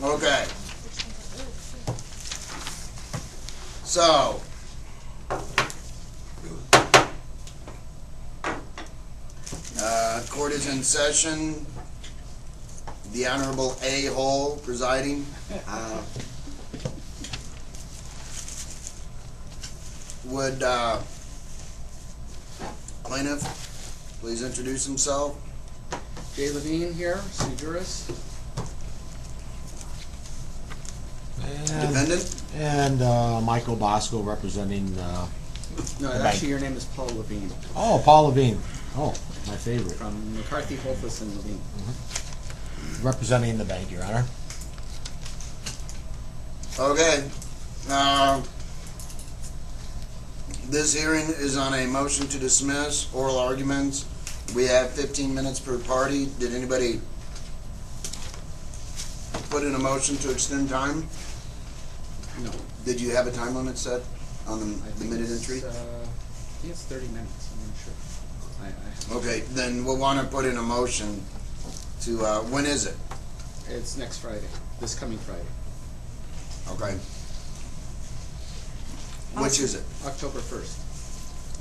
Okay. So, court is in session. The Honorable A-hole presiding. Would plaintiff please introduce himself? Jay Levine here, sui juris. Defendant? And Michael Bosco representing No, actually your name is Paul Levine. Oh, Paul Levine. Oh, my favorite. From McCarthy, Holthus, and Levine. Representing the bank, Your Honor. Okay. This hearing is on a motion to dismiss, oral arguments. We have 15 minutes per party. Did anybody put in a motion to extend time? No. Did you have a time limit set on the minute entry? I think it's 30 minutes, I'm not sure. Okay, then we'll want to put in a motion to, when is it? It's next Friday, this coming Friday. Okay. Which is it? October 1st.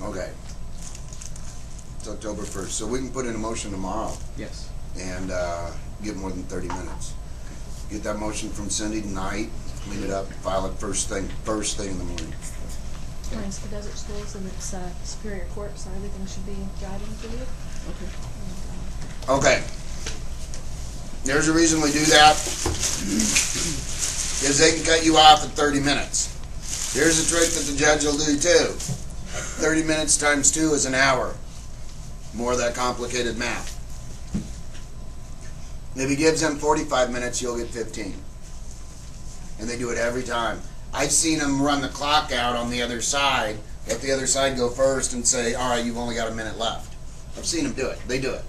Okay. It's October 1st, so we can put in a motion tomorrow Yes. and give more than 30 minutes. Get that motion from Cindy tonight, clean it up, file it first thing in the morning. Mine's the Desert Schools and it's Superior Court, so everything should be driving for you. Okay. Okay. There's a reason we do that, is they can cut you off at 30 minutes. Here's a trick that the judge will do too. 30 minutes times 2 is an hour. More of that complicated math. If he gives them 45 minutes, you'll get 15. And they do it every time. I've seen them run the clock out on the other side, let the other side go first and say, all right, you've only got a minute left. I've seen them do it. They do it.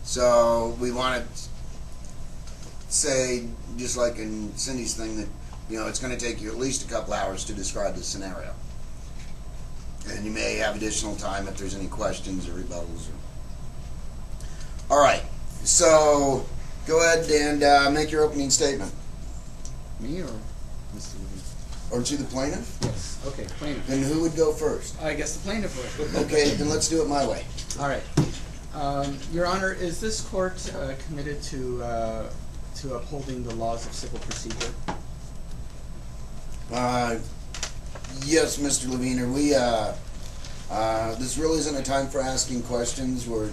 So we want to say, just like in Cindy's thing, that it's going to take you at least a couple hours to describe the scenario. And you may have additional time if there's any questions or rebuttals. All right. So go ahead and make your opening statement. Me or Mr. Levine? Or to the plaintiff? Yes. Okay, plaintiff. Then who would go first? I guess the plaintiff would. Okay, then let's do it my way. All right. Your Honor, is this court committed to upholding the laws of civil procedure? Yes, Mr. Levine. We this really isn't a time for asking questions. We're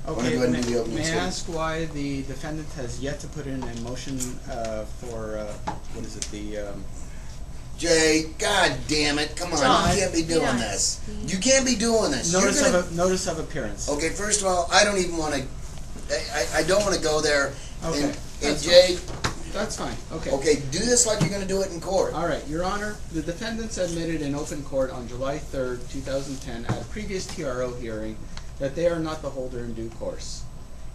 going to go ahead and do the opening may I statement. ask why the defendant has yet to put in a motion for what is it, the Jay, God damn it! Come on, John, you can't be doing this. You can't be doing this. notice of appearance? Okay, first of all, I don't even want to. I don't want to go there. Okay, And Jay, that's fine. Okay. okay, do this like you're going to do it in court. All right, Your Honor, the defendants admitted in open court on July 3rd, 2010, at a previous TRO hearing, that they are not the holder in due course.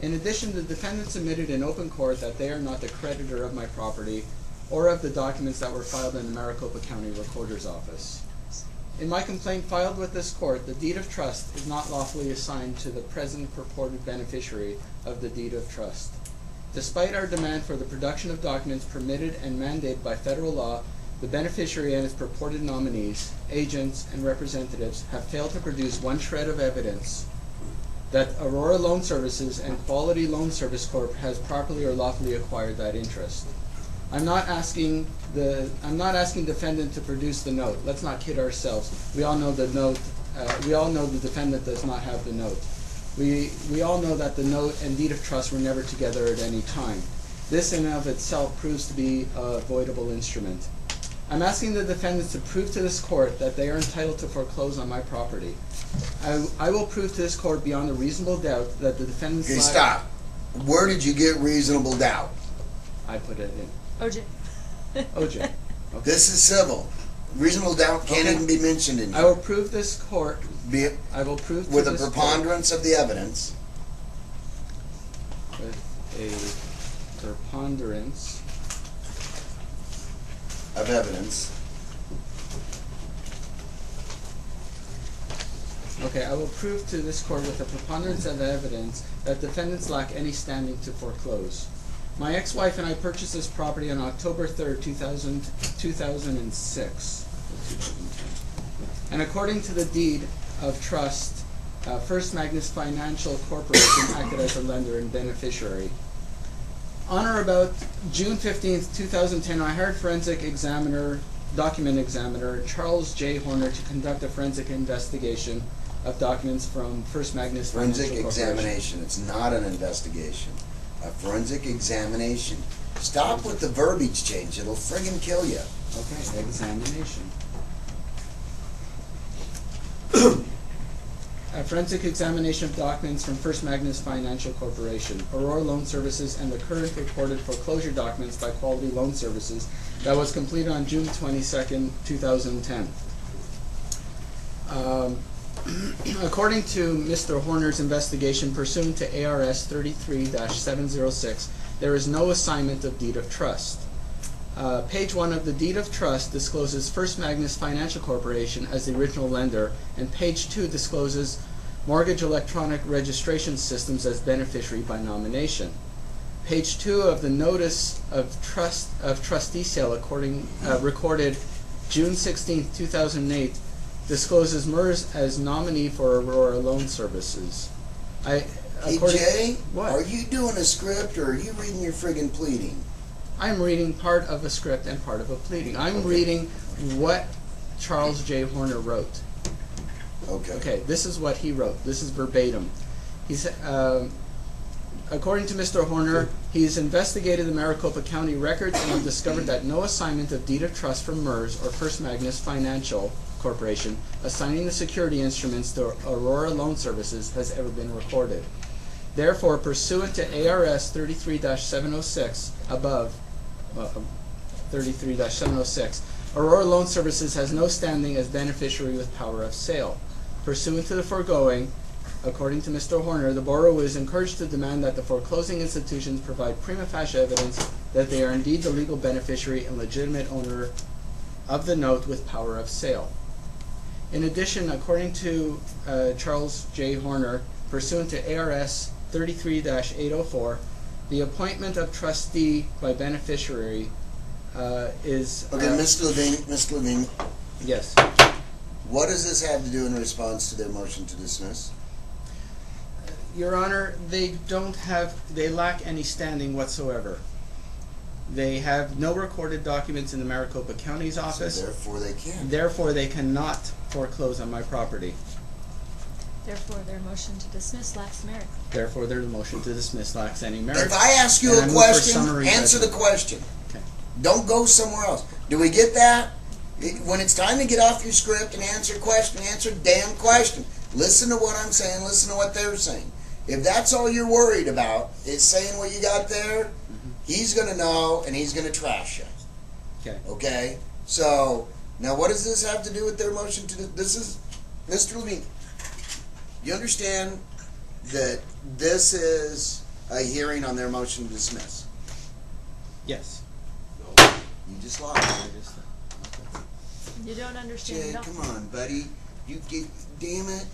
In addition, the defendants admitted in open court that they are not the creditor of my property or of the documents that were filed in the Maricopa County Recorder's Office. In my complaint filed with this court, the deed of trust is not lawfully assigned to the present purported beneficiary of the deed of trust. Despite our demand for the production of documents permitted and mandated by federal law, the beneficiary and his purported nominees, agents, and representatives have failed to produce one shred of evidence that Aurora Loan Services and Quality Loan Service Corp. Has properly or lawfully acquired that interest. I'm not asking defendant to produce the note. Let's not kid ourselves. We all know the note. We all know the defendant does not have the note. We all know that the note and deed of trust were never together at any time. This in and of itself proves to be a voidable instrument. I'm asking the defendants to prove to this court that they are entitled to foreclose on my property. I will prove to this court beyond a reasonable doubt that the defendants... Okay, stop. Where did you get reasonable doubt? I put it in. OJ. OJ. Okay. This is civil. Reasonable doubt can't even be mentioned in here. I will prove this court... I will prove to with a this preponderance of the evidence. With a preponderance of evidence Okay, I will prove to this court with a preponderance of evidence that defendants lack any standing to foreclose. My ex-wife and I purchased this property on October 3rd, 2006. And according to the deed of trust, First Magnus Financial Corporation acted as a lender and beneficiary. On or about June 15th, 2010, I hired forensic examiner, document examiner Charles J. Horner to conduct a forensic investigation of documents from First Magnus Financial Forensic Corporation. examination. It's not an investigation. A forensic examination. Stop with the verbiage change. It'll friggin' kill you. Okay, examination. A forensic examination of documents from First Magnus Financial Corporation, Aurora Loan Services, and the current reported foreclosure documents by Quality Loan Services that was completed on June 22nd, 2010. According to Mr. Horner's investigation pursuant to ARS 33-706, there is no assignment of deed of trust. Page 1 of the deed of trust discloses First Magnus Financial Corporation as the original lender, and page 2 discloses Mortgage Electronic Registration Systems as beneficiary by nomination. Page 2 of the notice of trustee sale recorded June 16, 2008 discloses MERS as nominee for Aurora Loan Services. Hey Jay, What? are you doing a script or are you reading your friggin' pleading? I'm reading part of a script and part of a pleading. I'm reading what Charles J. Horner wrote. Okay, this is what he wrote. This is verbatim. According to Mr. Horner, he's investigated the Maricopa County records and have discovered that no assignment of deed of trust from MERS or First Magnus Financial Corporation assigning the security instruments to Aurora Loan Services has ever been recorded. Therefore, pursuant to ARS 33-706 above, 33-706, Aurora Loan Services has no standing as beneficiary with power of sale. Pursuant to the foregoing, according to Mr. Horner, the borrower is encouraged to demand that the foreclosing institutions provide prima facie evidence that they are indeed the legal beneficiary and legitimate owner of the note with power of sale. In addition, according to Charles J. Horner, pursuant to ARS 33-804, the appointment of trustee by beneficiary is... Okay, Mr. Levine, Yes. what does this have to do in response to their motion to dismiss? Your Honor, they lack any standing whatsoever. They have no recorded documents in the Maricopa County's office. So therefore they can. Therefore, they cannot foreclose on my property. Therefore, their motion to dismiss lacks merit. Therefore, their motion to dismiss lacks any merit. If I ask you And I a move for question, summary answer the judgment. question. Okay. Don't go somewhere else. Do we get that? When it's time to get off your script and answer a question, answer a damn question. Listen to what I'm saying, listen to what they're saying. If that's all you're worried about, is saying what you got there, he's going to know and he's going to trash you. Okay. Okay? So, now what does this have to do with their motion to... This is... Mr. Levine, you understand that this is a hearing on their motion to dismiss? Yes. You just lied. You don't understand Jay, it all. come on, buddy. You get... Damn it.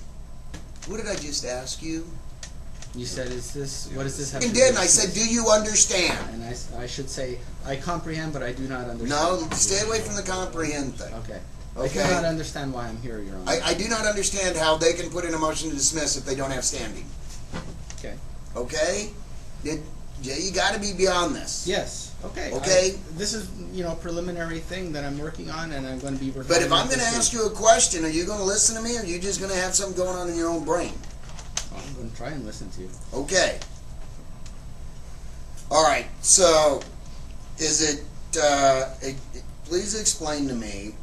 What did I just ask you? You said, what does this have to And do didn't with I said, do you understand? And I should say, I comprehend, but I do not understand. No, stay away from the comprehend thing. Okay. Okay. I do not understand why I'm here, Your Honor. I do not understand how they can put in a motion to dismiss if they don't have standing. Okay. Okay? Jay, you got to be beyond this. Yes. Okay. Okay. This is, a preliminary thing that I'm working on, and I'm going to be working But if on I'm going to ask you a question, are you going to listen to me, or are you just going to have something going on in your own brain? I'm going to try and listen to you. Okay. All right. So, is it? Please explain to me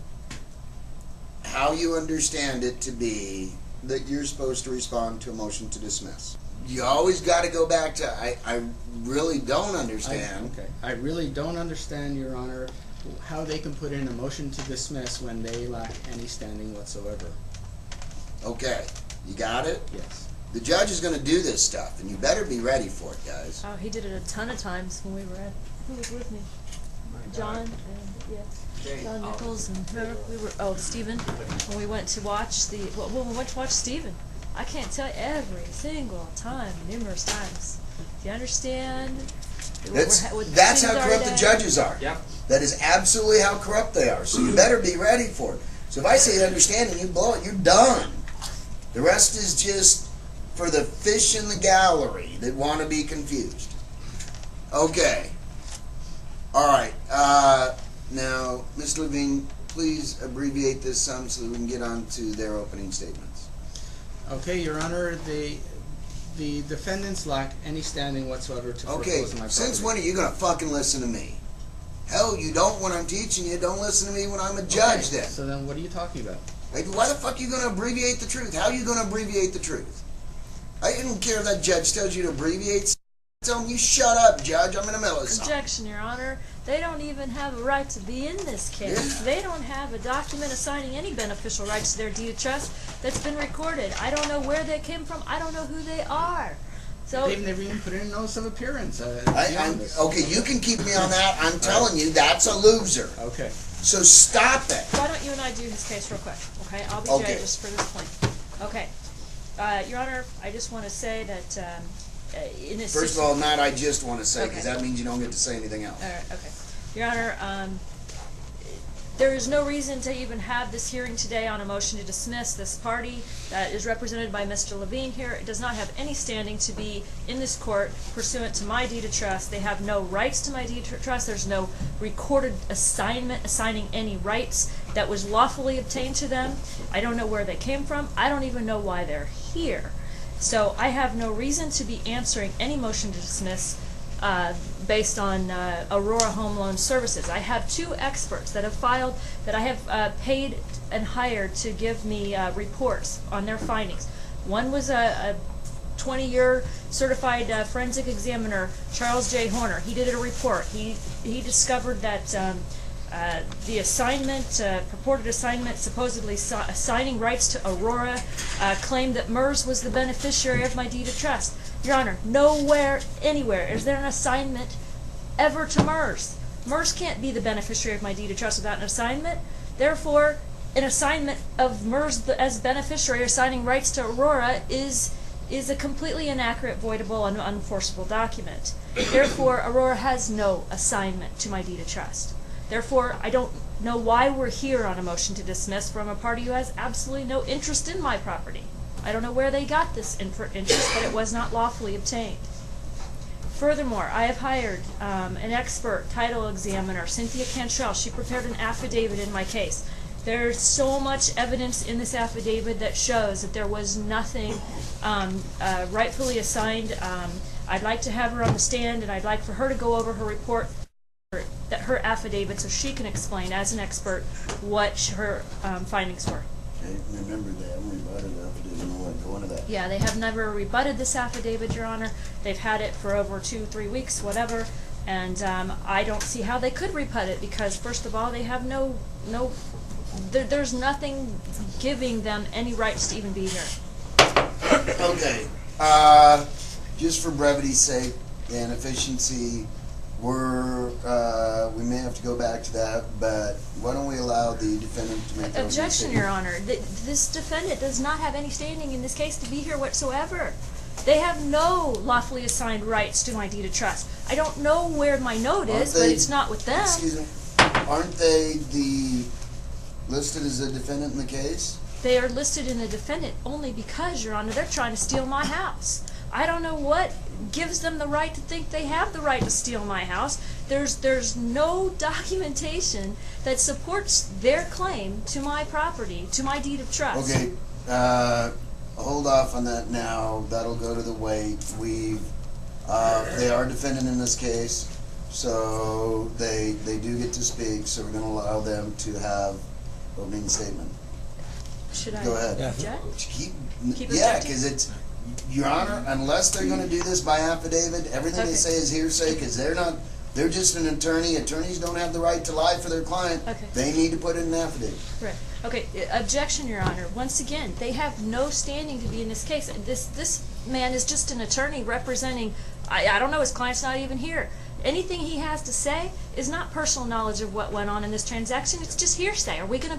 how you understand it to be that you're supposed to respond to a motion to dismiss. You always got to go back to I really don't understand. I really don't understand, Your Honor, how they can put in a motion to dismiss when they lack any standing whatsoever. Okay. You got it? Yes. The judge is going to do this stuff, and you better be ready for it, guys. Oh, he did it a ton of times when we were at... Who was with me? John and, John Nichols and Stephen, when we went to watch when we went to watch Stephen. I can't tell you every single time, numerous times. Do you understand? That's how corrupt the judges are. Yep. That is absolutely how corrupt they are. So you better be ready for it. So if I say understand and you blow it, you're done. The rest is just for the fish in the gallery that want to be confused. Okay. All right. Now, Ms. Levine, please abbreviate this some so that we can get on to their opening statements. Okay, Your Honor, the defendants lack any standing whatsoever to Okay, foreclose on my property. since when are you going to fucking listen to me? Hell, you don't when I'm teaching you. Don't listen to me when I'm a judge Okay, then. So then what are you talking about? Like, why the fuck are you going to abbreviate the truth? How are you going to abbreviate the truth? I don't care if that judge tells you to abbreviate. Tell him, you shut up, Judge. I'm in the middle of something. Objection, Your Honor. They don't even have a right to be in this case. Yeah. They don't have a document assigning any beneficial rights to their deed of trust that's been recorded. I don't know where they came from. I don't know who they are. So They've never even put in a notice of appearance. Beyond this. Okay, you can keep me on that. I'm telling you, that's a loser. Okay. So stop it. why don't you and I do his case real quick? Okay, I'll be Okay. judge just for this point. Okay, Your Honor, I just want to say that in this First of all, not I just want to say, because Okay. that means you don't get to say anything else. All right, okay. Your Honor, there is no reason to even have this hearing today on a motion to dismiss. This party that is represented by Mr. Levine here, it does not have any standing to be in this court pursuant to my deed of trust. They have no rights to my deed of trust. There's no recorded assignment assigning any rights that was lawfully obtained to them. I don't know where they came from. I don't even know why they're here. So I have no reason to be answering any motion to dismiss based on Aurora Home Loan Services. I have two experts that have filed, that I have paid and hired to give me reports on their findings. One was a 20-year certified forensic examiner, Charles J. Horner. He did a report. He discovered that the assignment, purported assignment, supposedly assigning rights to Aurora, claimed that MERS was the beneficiary of my deed of trust. Your Honor, nowhere, anywhere is there an assignment ever to MERS. MERS can't be the beneficiary of my deed of trust without an assignment. Therefore, an assignment of MERS as beneficiary assigning rights to Aurora is a completely inaccurate, voidable, and unenforceable document. Therefore, Aurora has no assignment to my deed of trust. Therefore, I don't know why we're here on a motion to dismiss from a party who has absolutely no interest in my property. I don't know where they got this interest, but it was not lawfully obtained. Furthermore, I have hired an expert title examiner, Cynthia Cantrell. She prepared an affidavit in my case. There's so much evidence in this affidavit that shows that there was nothing rightfully assigned. I'd like to have her on the stand, and I'd like for her to go over her report, that her affidavit, so she can explain as an expert what her findings were. Okay, remember they haven't rebutted the affidavit. I want to go into that. Yeah, they have never rebutted this affidavit, Your Honor. They've had it for over 2-3 weeks, whatever, and I don't see how they could rebut it because, first of all, they have there's nothing giving them any rights to even be here. Okay, just for brevity's sake and efficiency, we may have to go back to that, but why don't we allow the defendant to make their own Objection, statement? Your Honor. This defendant does not have any standing in this case to be here whatsoever. They have no lawfully assigned rights to my deed of trust. I don't know where my note is, but it's not with them. Excuse me. Aren't they listed as a defendant in the case? They are listed in the defendant only because, Your Honor, they're trying to steal my house. I don't know what gives them the right to think they have the right to steal my house. There's no documentation that supports their claim to my property, to my deed of trust. Okay, hold off on that now. That'll go to the weight. They are defendant in this case, so they do get to speak, so we're going to allow them to have opening statement. Should I Go ahead. Yeah. object? Keep objecting? because it's, Your Honor, unless they're going to do this by affidavit, everything they Okay. say is hearsay because they're just an attorney. Attorneys don't have the right to lie for their client. Okay. They need to put it in an affidavit. Right. Okay. Objection, Your Honor. Once again, they have no standing to be in this case. This man is just an attorney representing. I don't know. His client's not even here. Anything he has to say is not personal knowledge of what went on in this transaction, it's just hearsay. Are we gonna be